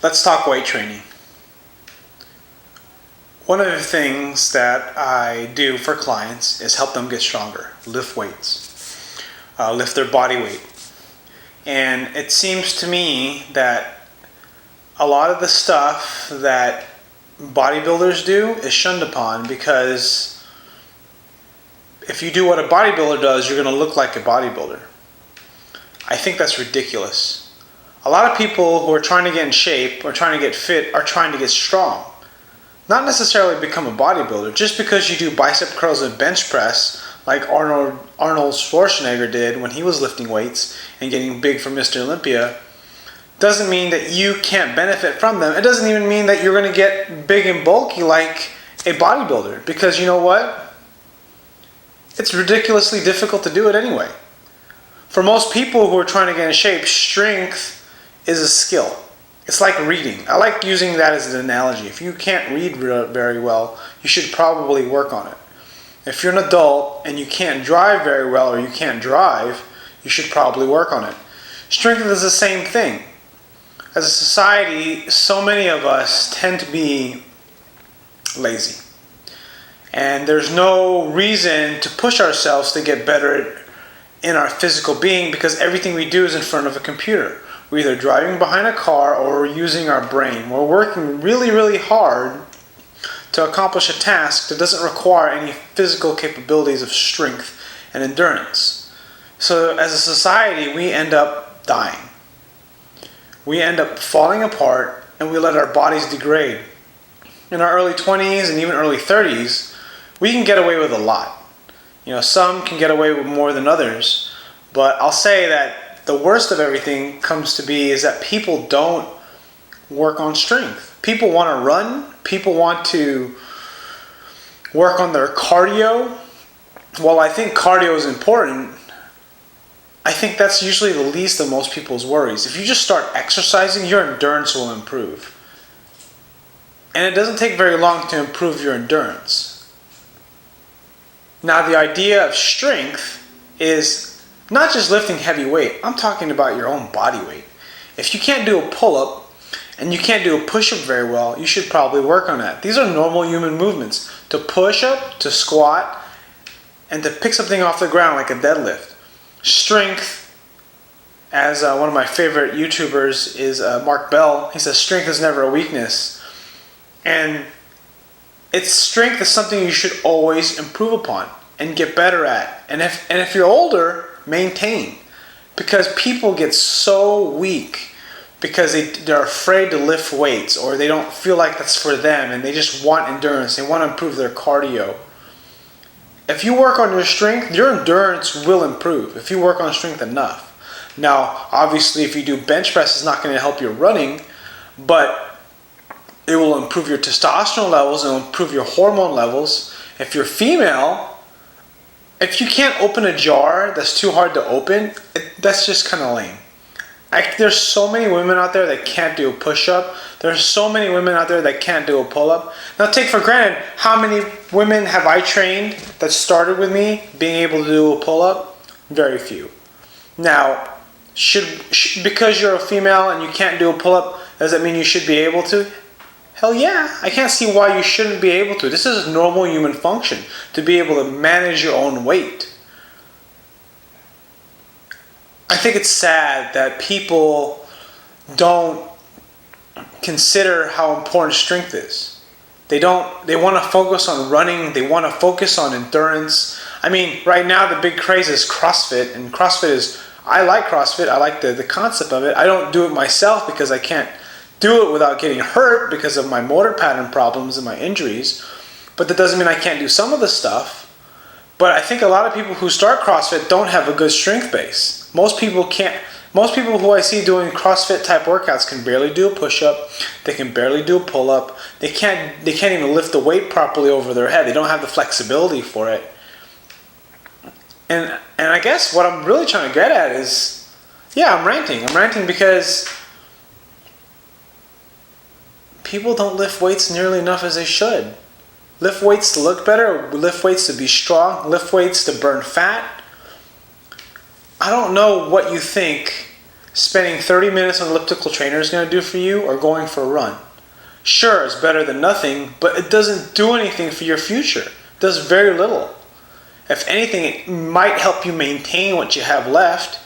Let's talk weight training. One of the things that I do for clients is help them get stronger, lift weights, lift their body weight. And it seems to me that a lot of the stuff that bodybuilders do is shunned upon, because if you do what a bodybuilder does, you're going to look like a bodybuilder. I think that's ridiculous. A lot of people who are trying to get in shape or trying to get fit are trying to get strong. Not necessarily become a bodybuilder. Just because you do bicep curls and bench press like Arnold Schwarzenegger did when he was lifting weights and getting big for Mr. Olympia doesn't mean that you can't benefit from them. It doesn't even mean that you're going to get big and bulky like a bodybuilder, because you know what? It's ridiculously difficult to do it anyway. For most people who are trying to get in shape, strength is a skill. It's like reading. I like using that as an analogy. If you can't read very well, you should probably work on it. If you're an adult and you can't drive very well, or you can't drive, you should probably work on it. Strength is the same thing. As a society, so many of us tend to be lazy. And there's no reason to push ourselves to get better in our physical being, because everything we do is in front of a computer. We're either driving behind a car or we're using our brain. We're working really, really hard to accomplish a task that doesn't require any physical capabilities of strength and endurance. So as a society, we end up dying. We end up falling apart, and we let our bodies degrade. In our early 20s and even early 30s, we can get away with a lot. Some can get away with more than others, but I'll say that the worst of everything comes to be is that people don't work on strength. People want to run. People want to work on their cardio. While I think cardio is important, I think that's usually the least of most people's worries. If you just start exercising, your endurance will improve. And it doesn't take very long to improve your endurance. Now, the idea of strength is not just lifting heavy weight. I'm talking about your own body weight. If you can't do a pull-up and you can't do a push-up very well, you should probably work on that. These are normal human movements. To push up, to squat, and to pick something off the ground like a deadlift. Strength, as one of my favorite YouTubers is Mark Bell, he says strength is never a weakness. And strength is something you should always improve upon and get better at. And if you're older, maintain. Because people get so weak because they're afraid to lift weights, or they don't feel like that's for them, and they just want endurance. They want to improve their cardio. If you work on your strength, your endurance will improve if you work on strength enough. Now, obviously, if you do bench press, it's not going to help your running, but it will improve your testosterone levels, it will improve your hormone levels. If you're female, if you can't open a jar that's too hard to open, that's just kind of lame. There's so many women out there that can't do a push-up. There's so many women out there that can't do a pull-up. Now, take for granted, how many women have I trained that started with me being able to do a pull-up? Very few. Now, because you're a female and you can't do a pull-up, does that mean you should be able to? Hell yeah. I can't see why you shouldn't be able to. This is normal human function, to be able to manage your own weight. I think it's sad that people don't consider how important strength is. They want to focus on running. They want to focus on endurance. I mean, right now the big craze is CrossFit, and I like CrossFit. I like the concept of it. I don't do it myself because I can't do it without getting hurt because of my motor pattern problems and my injuries. But that doesn't mean I can't do some of the stuff. But I think a lot of people who start CrossFit don't have a good strength base. Most people who I see doing CrossFit type workouts can barely do a push-up. They can barely do a pull-up. They can't even lift the weight properly over their head. They don't have the flexibility for it. And I guess what I'm really trying to get at is, I'm ranting. I'm ranting because people don't lift weights nearly enough as they should. Lift weights to look better, lift weights to be strong, lift weights to burn fat. I don't know what you think spending 30 minutes on elliptical trainer is going to do for you or going for a run? Sure, it's better than nothing, but it doesn't do anything for your future. It does very little. If anything, it might help you maintain what you have left.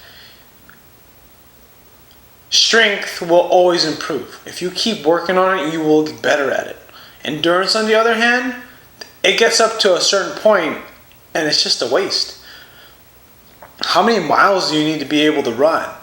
Strength will always improve. If you keep working on it, you will get better at it. Endurance, on the other hand, it gets up to a certain point and it's just a waste. How many miles do you need to be able to run?